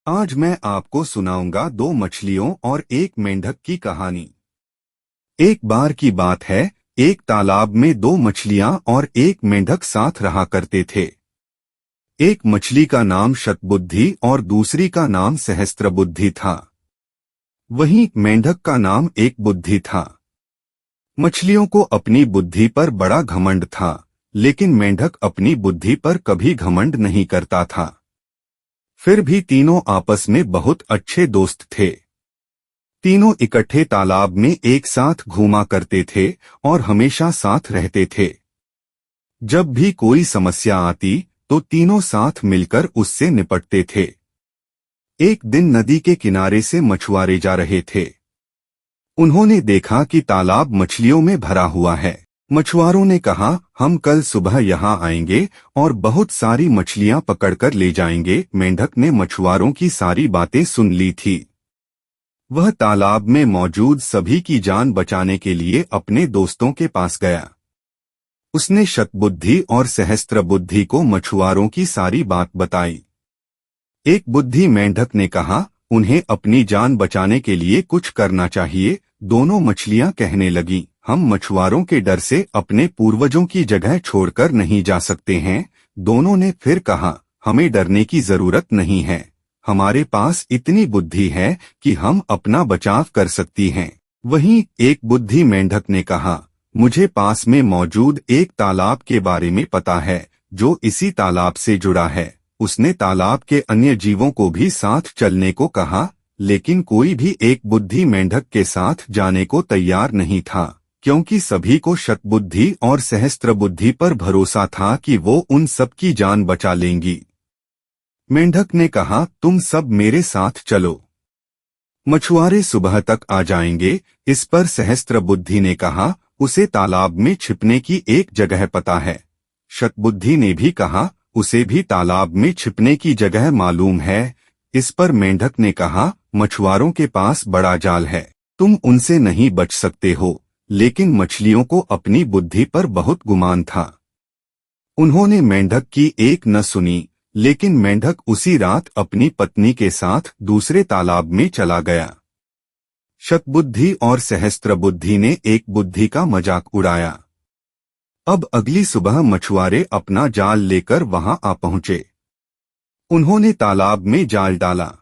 आज मैं आपको सुनाऊंगा दो मछलियों और एक मेंढक की कहानी। एक बार की बात है, एक तालाब में दो मछलियां और एक मेंढक साथ रहा करते थे। एक मछली का नाम शतबुद्धि और दूसरी का नाम सहस्त्रबुद्धि था। वहीं मेंढक का नाम एक बुद्धि था। मछलियों को अपनी बुद्धि पर बड़ा घमंड था, लेकिन मेंढक अपनी बुद्धि पर कभी घमंड नहीं करता था। फिर भी तीनों आपस में बहुत अच्छे दोस्त थे। तीनों इकट्ठे तालाब में एक साथ घूमा करते थे और हमेशा साथ रहते थे। जब भी कोई समस्या आती तो तीनों साथ मिलकर उससे निपटते थे। एक दिन नदी के किनारे से मछुआरे जा रहे थे। उन्होंने देखा कि तालाब मछलियों में भरा हुआ है। मछुआरों ने कहा, हम कल सुबह यहाँ आएंगे और बहुत सारी मछलियां पकड़कर ले जाएंगे। मेंढक ने मछुआरों की सारी बातें सुन ली थी। वह तालाब में मौजूद सभी की जान बचाने के लिए अपने दोस्तों के पास गया। उसने शतबुद्धि और सहस्त्रबुद्धि को मछुआरों की सारी बात बताई। एक बुद्धि मेंढक ने कहा, उन्हें अपनी जान बचाने के लिए कुछ करना चाहिए। दोनों मछलियां कहने लगीं, हम मछुआरों के डर से अपने पूर्वजों की जगह छोड़कर नहीं जा सकते हैं। दोनों ने फिर कहा, हमें डरने की जरूरत नहीं है। हमारे पास इतनी बुद्धि है कि हम अपना बचाव कर सकती हैं। वहीं एक बुद्धि मेंढक ने कहा, मुझे पास में मौजूद एक तालाब के बारे में पता है, जो इसी तालाब से जुड़ा है। उसने तालाब के अन्य जीवों को भी साथ चलने को कहा, लेकिन कोई भी एक बुद्धि मेंढक के साथ जाने को तैयार नहीं था, क्योंकि सभी को शतबुद्धि और सहस्त्रबुद्धि पर भरोसा था कि वो उन सब की जान बचा लेंगी। मेंढक ने कहा, तुम सब मेरे साथ चलो, मछुआरे सुबह तक आ जाएंगे। इस पर सहस्त्रबुद्धि ने कहा, उसे तालाब में छिपने की एक जगह पता है। शतबुद्धि ने भी कहा, उसे भी तालाब में छिपने की जगह मालूम है। इस पर मेंढक ने कहा, मछुआरों के पास बड़ा जाल है, तुम उनसे नहीं बच सकते हो। लेकिन मछलियों को अपनी बुद्धि पर बहुत गुमान था। उन्होंने मेंढक की एक न सुनी, लेकिन मेंढक उसी रात अपनी पत्नी के साथ दूसरे तालाब में चला गया। शतबुद्धि और सहस्त्रबुद्धि ने एक बुद्धि का मजाक उड़ाया। अब अगली सुबह मछुआरे अपना जाल लेकर वहां आ पहुंचे। उन्होंने तालाब में जाल डाला।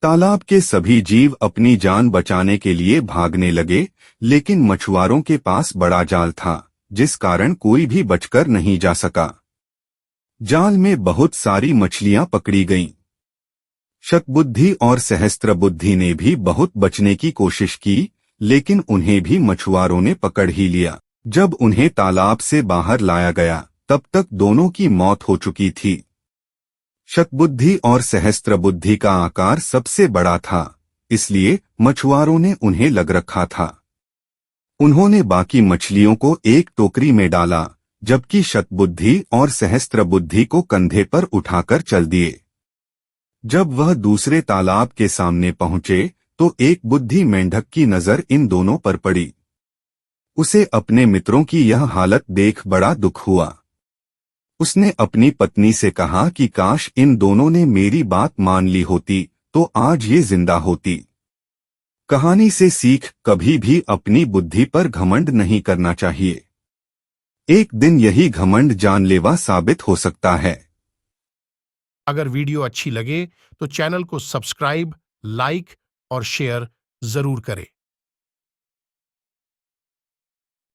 तालाब के सभी जीव अपनी जान बचाने के लिए भागने लगे, लेकिन मछुआरों के पास बड़ा जाल था, जिस कारण कोई भी बचकर नहीं जा सका। जाल में बहुत सारी मछलियां पकड़ी गईं। शतबुद्धि और सहस्त्रबुद्धि ने भी बहुत बचने की कोशिश की, लेकिन उन्हें भी मछुआरों ने पकड़ ही लिया। जब उन्हें तालाब से बाहर लाया गया, तब तक दोनों की मौत हो चुकी थी। शतबुद्धि और सहस्त्रबुद्धि का आकार सबसे बड़ा था, इसलिए मछुआरों ने उन्हें लग रखा था। उन्होंने बाकी मछलियों को एक टोकरी में डाला, जबकि शतबुद्धि और सहस्त्रबुद्धि को कंधे पर उठाकर चल दिए। जब वह दूसरे तालाब के सामने पहुंचे, तो एक बुद्धि मेंढक की नजर इन दोनों पर पड़ी। उसे अपने मित्रों की यह हालत देख बड़ा दुख हुआ। उसने अपनी पत्नी से कहा कि काश इन दोनों ने मेरी बात मान ली होती, तो आज ये जिंदा होती। कहानी से सीख, कभी भी अपनी बुद्धि पर घमंड नहीं करना चाहिए। एक दिन यही घमंड जानलेवा साबित हो सकता है। अगर वीडियो अच्छी लगे तो चैनल को सब्सक्राइब, लाइक और शेयर जरूर करें।